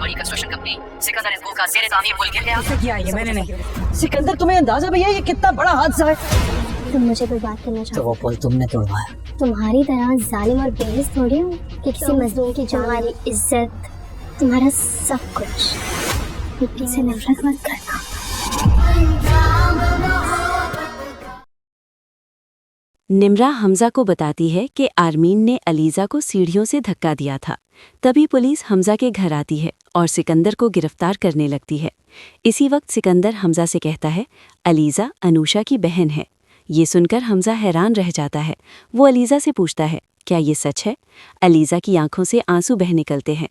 बड़ी construction company Sikandar and को का ज़ेरे तामीर पुल गिर गया। ऐसा किया है ये मैंने नहीं। सिकंदर, तुम्हें अंदाजा भैया ये कितना बड़ा हादसा है? तुम मुझे कोई बात करना चाहते तो वो पुल तुमने तोड़वाया। तुम्हारी तरह जालिम और बेहिस थोड़ी हूँ कि किसी मजलूम की तुम्हारी इज्जत, तुम्हारा सब कुछ मिट्टी से नफरत मत करना। निम्रा हमजा को बताती है कि आरमीन ने अलीज़ा को सीढ़ियों से धक्का दिया था। तभी पुलिस हमजा के घर आती है और सिकंदर को गिरफ्तार करने लगती है। इसी वक्त सिकंदर हमजा से कहता है अलीज़ा अनुषा की बहन है। ये सुनकर हमजा हैरान रह जाता है। वो अलीज़ा से पूछता है क्या ये सच है? अलीज़ा की आंखों से आंसू बह निकलते हैं।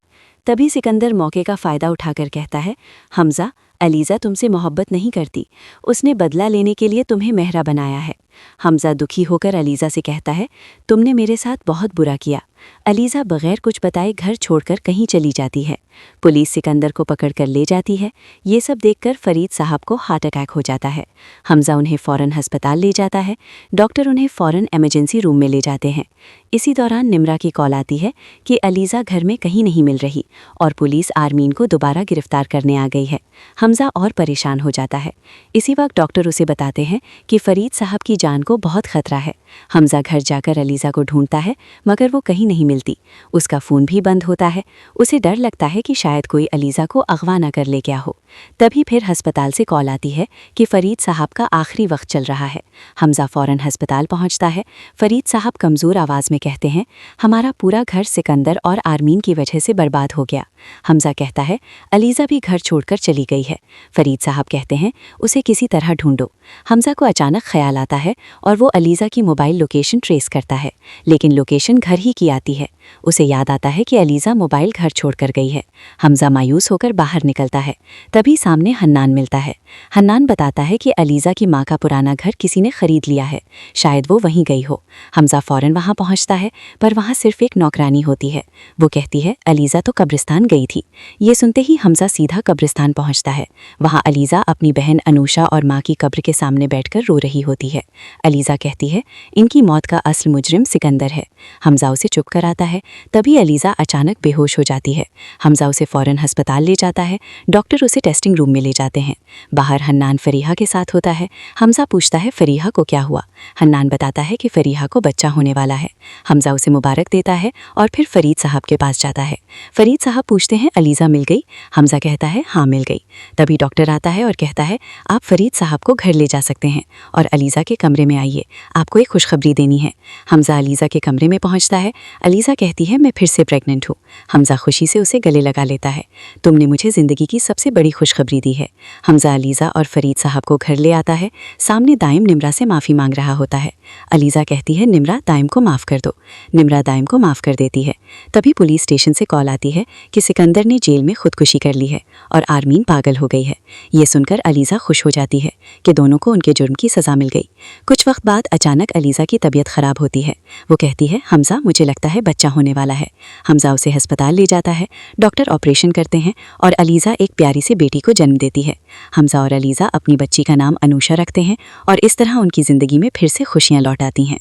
तभी सिकंदर मौके का फ़ायदा उठाकर कहता है हमजा, अलीज़ा तुमसे मोहब्बत नहीं करती, उसने बदला लेने के लिए तुम्हें मेहरा बनाया है। हमजा दुखी होकर अलीज़ा से कहता है तुमने मेरे साथ बहुत बुरा किया। अलीज़ा बगैर कुछ बताए घर छोड़कर कहीं चली जाती है। पुलिस सिकंदर को पकड़कर ले जाती है। ये सब देखकर फरीद साहब को हार्ट अटैक हो जाता है। हमजा उन्हें फ़ौरन अस्पताल ले जाता है। डॉक्टर उन्हें फ़ौरन इमरजेंसी रूम में ले जाते हैं। इसी दौरान निम्रा की कॉल आती है कि अलीज़ा घर में कहीं नहीं मिल रही और पुलिस आरमीन को दोबारा गिरफ्तार करने आ गई है। हमजा और परेशान हो जाता है। इसी वक्त डॉक्टर उसे बताते हैं कि फरीद साहब की जान को बहुत खतरा है। हमजा घर जाकर अलीज़ा को ढूंढता है मगर वो कहीं नहीं मिलती। उसका फ़ोन भी बंद होता है। उसे डर लगता है कि शायद कोई अलीज़ा को अगवा न कर ले गया हो। तभी फिर अस्पताल से कॉल आती है कि फरीद साहब का आखिरी वक्त चल रहा है। हमजा फ़ौरन अस्पताल पहुंचता है। फरीद साहब कमज़ोर आवाज़ में कहते हैं हमारा पूरा घर सिकंदर और आरमीन की वजह से बर्बाद हो गया। हमजा कहता है अलीज़ा भी घर छोड़कर चली गई है। फरीद साहब कहते हैं उसे किसी तरह ढूंढो। हमजा को अचानक ख्याल आता है और वो अलीज़ा की मोबाइल लोकेशन ट्रेस करता है, लेकिन लोकेशन घर ही की आती है। उसे याद आता है कि अलीज़ा मोबाइल घर छोड़कर गई है। हमजा मायूस होकर बाहर निकलता है। तभी सामने हन्नान मिलता है। हन्नान बताता है कि अलीज़ा की माँ का पुराना घर किसी ने खरीद लिया है, शायद वो वहीं गई हो। हमजा फ़ौरन वहाँ पहुँचता है पर वहाँ सिर्फ एक नौकरानी होती है। वो कहती है अलीज़ा तो कब्रिस्तान गई थी। ये सुनते ही हमजा सीधा कब्रिस्तान पहुँचता है। वहाँ अलीज़ा अपनी बहन अनुषा और माँ की कब्र के सामने बैठकर रो रही होती है। अलीज़ा कहती है इनकी मौत का असल मुजरिम सिकंदर है। हमजा उसे चुप कराता है। तभी अलीज़ा अचानक बेहोश हो जाती है। हमजा उसे फ़ौरन अस्पताल ले जाता है। डॉक्टर उसे टेस्टिंग रूम में ले जाते हैं। बाहर हन्नान फरीहा के साथ होता है। हमजा पूछता है फरीहा को क्या हुआ? हन्नान बताता है कि फरीहा को बच्चा होने वाला है। हमजा उसे मुबारक देता है और फिर फरीद साहब के पास जाता है। फरीद साहब पूछते हैं अलीज़ा मिल गई? हमजा कहता है हाँ मिल गई। तभी डॉक्टर आता है और कहता है आप फरीद साहब को घर ले जा सकते हैं और अलीज़ा के कमरे में आइए, आपको एक खुशखबरी देनी है। हमजा अलीज़ा के कमरे में पहुंचता है। अलीज़ा कहती है मैं फिर से प्रेग्नेंट हूँ। हमजा खुशी से उसे गले लगा लेता है। तुमने मुझे ज़िंदगी की सबसे बड़ी खुशखबरी दी है। हमजा अलीज़ा और फरीद साहब को घर ले आता है। सामने दाइम निम्रा से माफ़ी मांग रहा होता है। अलीज़ा कहती है निम्रा दाइम को माफ़ कर दो। निम्रा दाइम को माफ़ कर देती है। तभी पुलिस स्टेशन से कॉल आती है कि सिकंदर ने जेल में खुदकुशी कर ली है और आरमीन पागल हो गई है। ये सुनकर अलीज़ा खुश हो जाती है कि दोनों को उनके जुर्म की सज़ा मिल गई। कुछ वक्त बाद अचानक अलीज़ा की तबीयत ख़राब होती है। वो कहती है हमजा मुझे लगता है बच्चा होने वाला है। हमजा उसे अस्पताल ले जाता है। डॉक्टर ऑपरेशन करते हैं और अलीज़ा एक प्यारी सी बेटी को जन्म देती है। हमजा और अलीज़ा अपनी बच्ची का नाम अनुषा रखते हैं और इस तरह उनकी ज़िंदगी में फिर से खुशियाँ लौट आती हैं।